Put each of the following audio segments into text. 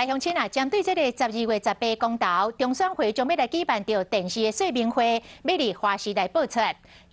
来乡亲啊，针对这个12月18公投，中选会将要来举办着电视的说明会，要伫花市来播出。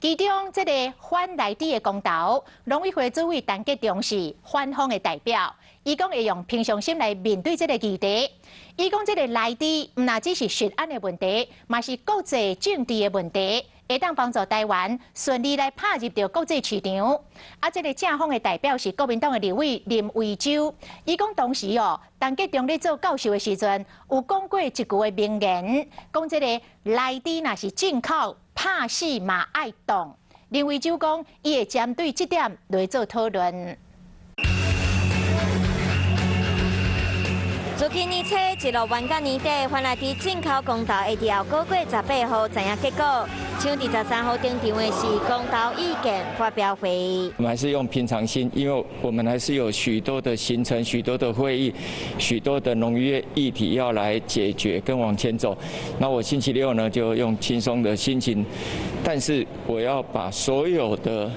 其中这个反内底的公投，农委会主委陈吉仲是反方的代表，伊讲会用平常心来面对这个议题。伊讲这个内底唔那只是食安的问题，嘛是国际政治的问题。 会当帮助台湾顺利来拍入到国际市场。啊，这个正方的代表是国民党的立委林维洲，伊讲当时陈吉仲咧做教授的时阵，有讲过一句的名言，讲这个内底若是进口，拍死嘛爱动。林维洲讲，伊会针对这点来做讨论。 自今年初一路元旦年底，原来伫进口公投会伫后个月18号知影结果。像伫13号登场的是公投意见发表会。我们还是用平常心，因为我们还是有许多的行程、许多的会议、许多的农业议题要来解决跟往前走。那我星期六呢，就用轻松的心情，但是我要把所有的。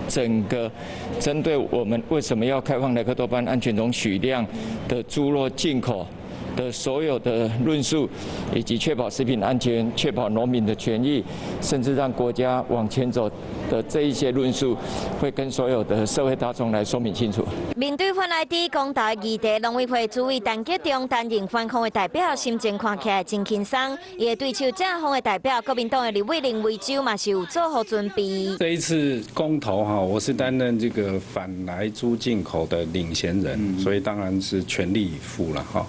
整个针对我们为什么要开放莱克多巴胺安全种许量的猪肉进口的所有的论述，以及确保食品安全、确保农民的权益，甚至让国家往前走的这一些论述，会跟所有的社会大众来说明清楚。面对反内底公投议题，农委会主委陈吉仲担任反方的代表，心情看起来真轻松。也对手正方的代表，国民党的立委林维洲嘛是有做好准备。这一次公投我是担任这个反莱猪进口的领衔人，所以当然是全力以赴了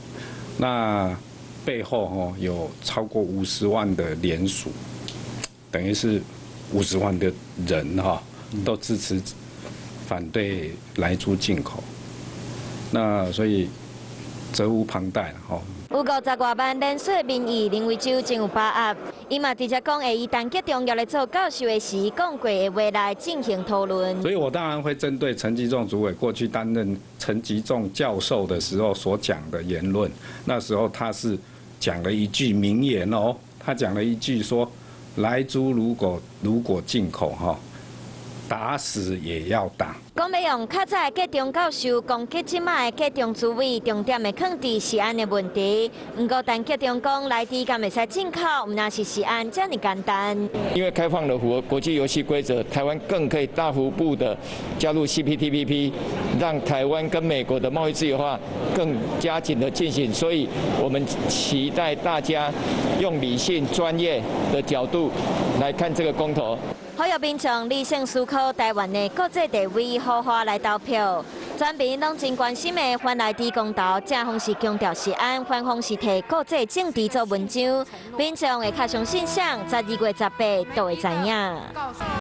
那背后有超过50万的联署，等于是50万的人都支持反对莱猪进口，那所以责无旁贷有50多万连锁民意，林维洲真有把握。伊嘛直接讲会以陈吉仲要来做教授的时讲过的话来进行讨论。所以我当然会针对陈吉仲主委过去担任陈吉仲教授的时候所讲的言论，那时候他是讲了一句名言他讲了一句说，莱猪如果进口打死也要打。讲要用较早的吉仲教授攻击即卖的吉仲主委，重点会放伫食安的问题。不过陈吉仲讲，内地敢袂使进口，唔那是食安这么简单。因为开放了国际游戏规则，台湾更可以大幅度的加入 CPTPP， 让台湾跟美国的贸易自由化更加紧的进行。所以我们期待大家用理性、专业的角度来看这个公投。 呼吁民众理性思考台湾的国际地位，好好来投票。全民拢真关心的反内地公投，正方是强调食安，反方是替国际政治做文章。民众会较相信谁？12月18都会知影。